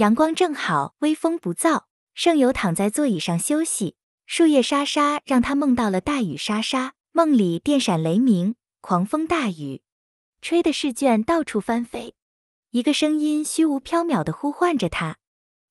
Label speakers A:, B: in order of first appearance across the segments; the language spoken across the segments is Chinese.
A: 阳光正好，微风不燥。盛游躺在座椅上休息，树叶沙沙让他梦到了大雨沙沙，梦里电闪雷鸣，狂风大雨，吹得试卷到处翻飞。一个声音虚无缥缈地呼唤着他。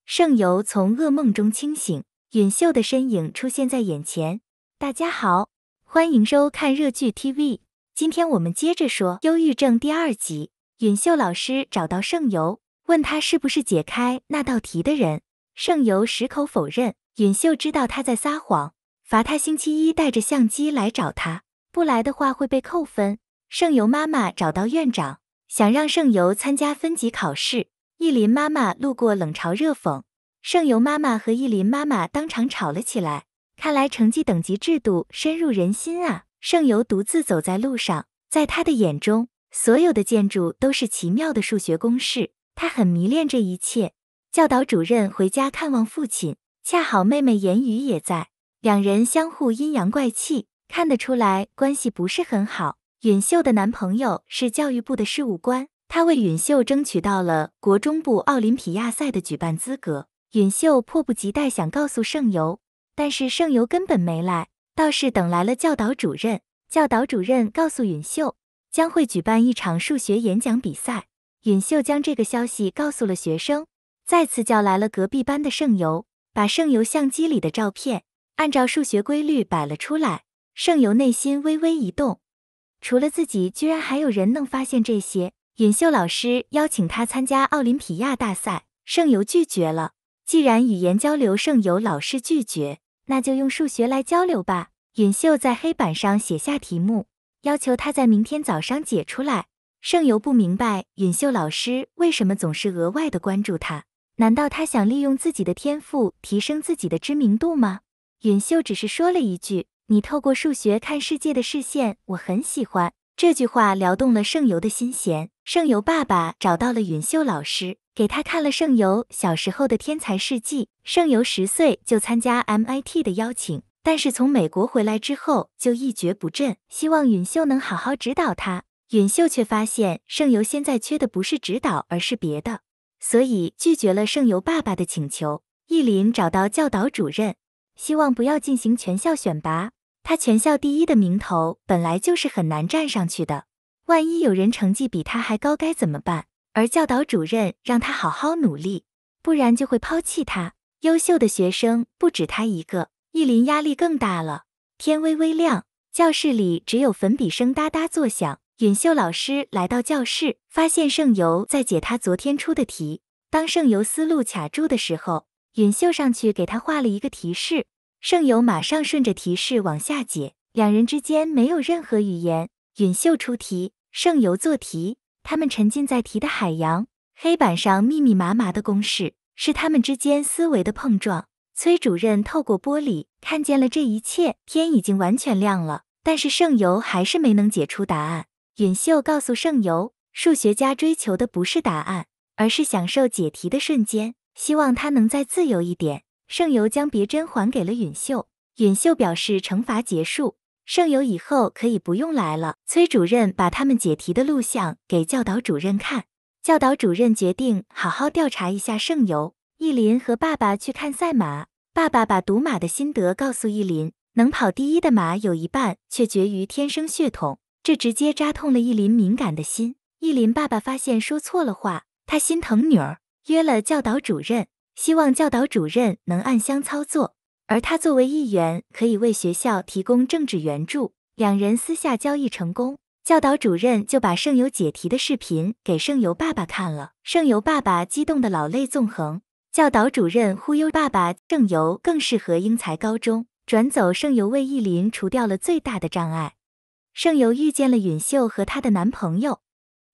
A: 盛游从噩梦中清醒，允秀的身影出现在眼前。大家好，欢迎收看热剧 TV。今天我们接着说忧郁症第2集。允秀老师找到盛游，问他是不是解开那道题的人。盛游矢口否认。允秀知道他在撒谎，罚他星期一带着相机来找他，不来的话会被扣分。盛游妈妈找到院长，想让盛游参加分级考试。意林妈妈路过冷嘲热讽，盛游妈妈和意林妈妈当场吵了起来。看来成绩等级制度深入人心啊！盛游独自走在路上，在他的眼中，所有的建筑都是奇妙的数学公式，他很迷恋这一切。教导主任回家看望父亲，恰好妹妹言语也在，两人相互阴阳怪气，看得出来关系不是很好。允秀的男朋友是教育部的事务官，他为允秀争取到了国中部奥林匹亚赛的举办资格。允秀迫不及待想告诉盛游，但是盛游根本没来，倒是等来了教导主任。教导主任告诉允秀，将会举办一场数学演讲比赛。允秀将这个消息告诉了学生，再次叫来了隔壁班的盛游，把盛游相机里的照片按照数学规律摆了出来。盛游内心微微一动，除了自己，居然还有人能发现这些。允秀老师邀请他参加奥林匹亚大赛，盛游拒绝了。既然语言交流盛游老师拒绝，那就用数学来交流吧。允秀在黑板上写下题目，要求他在明天早上解出来。盛游不明白允秀老师为什么总是额外的关注他，难道他想利用自己的天赋提升自己的知名度吗？允秀只是说了一句，你透过数学看世界的视线我很喜欢。这句话撩动了盛游的心弦。盛游爸爸找到了允秀老师，给他看了盛游小时候的天才事迹。盛游10岁就参加 MIT 的邀请，但是从美国回来之后就一蹶不振，希望允秀能好好指导他。允秀却发现盛游现在缺的不是指导，而是别的，所以拒绝了盛游爸爸的请求。意林找到教导主任，希望不要进行全校选拔，他全校第1的名头本来就是很难站上去的，万一有人成绩比他还高该怎么办？而教导主任让他好好努力，不然就会抛弃他。优秀的学生不止他一个，意林压力更大了。天微微亮，教室里只有粉笔声哒哒作响。允秀老师来到教室，发现盛游在解他昨天出的题。当盛游思路卡住的时候，允秀上去给他画了一个提示，盛游马上顺着提示往下解，两人之间没有任何语言。允秀出题，盛游做题，他们沉浸在题的海洋，黑板上密密麻麻的公式，是他们之间思维的碰撞。崔主任透过玻璃看见了这一切，天已经完全亮了，但是盛游还是没能解出答案。允秀告诉盛游，数学家追求的不是答案，而是享受解题的瞬间，希望他能再自由一点。盛游将别针还给了允秀，允秀表示惩罚结束，盛游以后可以不用来了。崔主任把他们解题的录像给教导主任看，教导主任决定好好调查一下盛游。意林和爸爸去看赛马，爸爸把赌马的心得告诉意林，能跑第1的马有一半却绝于天生血统，这直接扎痛了意林敏感的心。意林爸爸发现说错了话，他心疼女儿，约了教导主任，希望教导主任能暗箱操作，而他作为议员可以为学校提供政治援助。两人私下交易成功，教导主任就把盛游解题的视频给盛游爸爸看了，盛游爸爸激动得老泪纵横。教导主任忽悠爸爸，盛游更适合英才高中，转走盛游为意林除掉了最大的障碍。盛游遇见了允秀和她的男朋友，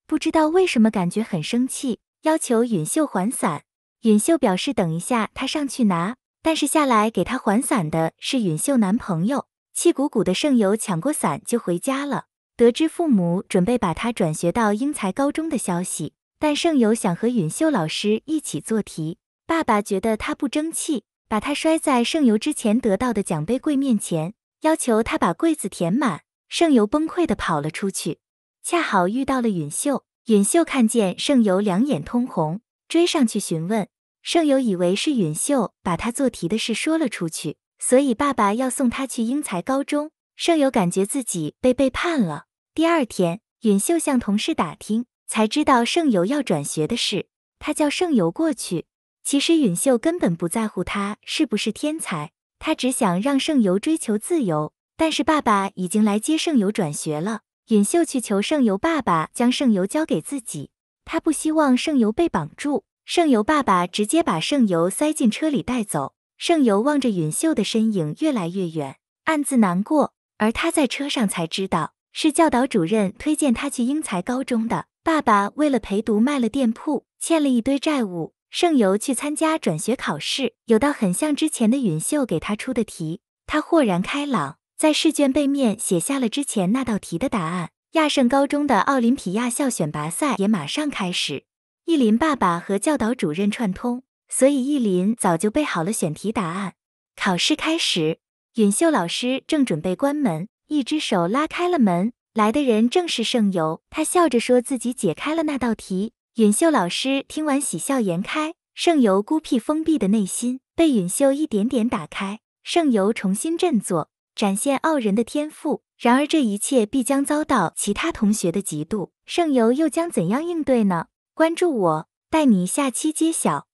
A: 不知道为什么感觉很生气，要求允秀还伞。允秀表示等一下她上去拿，但是下来给她还伞的是允秀男朋友。气鼓鼓的盛游抢过伞就回家了。得知父母准备把他转学到英才高中的消息，但盛游想和允秀老师一起做题，爸爸觉得他不争气，把他摔在盛游之前得到的奖杯柜面前，要求他把柜子填满。盛游崩溃地跑了出去，恰好遇到了允秀。允秀看见盛游两眼通红，追上去询问盛游以为是允秀把他做题的事说了出去，所以爸爸要送他去英才高中。盛游感觉自己被背叛了。第二天，允秀向同事打听，才知道盛游要转学的事。他叫盛游过去。其实允秀根本不在乎他是不是天才，他只想让盛游追求自由。但是爸爸已经来接盛游转学了，允秀去求盛游爸爸将盛游交给自己，他不希望盛游被绑住。盛游爸爸直接把盛游塞进车里带走。盛游望着允秀的身影越来越远，暗自难过。而他在车上才知道，是教导主任推荐他去英才高中的。爸爸为了陪读卖了店铺，欠了一堆债务。盛游去参加转学考试，有道很像之前的允秀给他出的题，他豁然开朗，在试卷背面写下了之前那道题的答案。亚盛高中的奥林匹亚校选拔赛也马上开始。艺林爸爸和教导主任串通，所以艺林早就备好了选题答案。考试开始，允秀老师正准备关门，一只手拉开了门，来的人正是盛游。他笑着说自己解开了那道题。允秀老师听完喜笑颜开，盛游孤僻封闭的内心被允秀一点点打开。盛游重新振作，展现傲人的天赋。然而这一切必将遭到其他同学的嫉妒，盛游又将怎样应对呢？关注我，带你下期揭晓。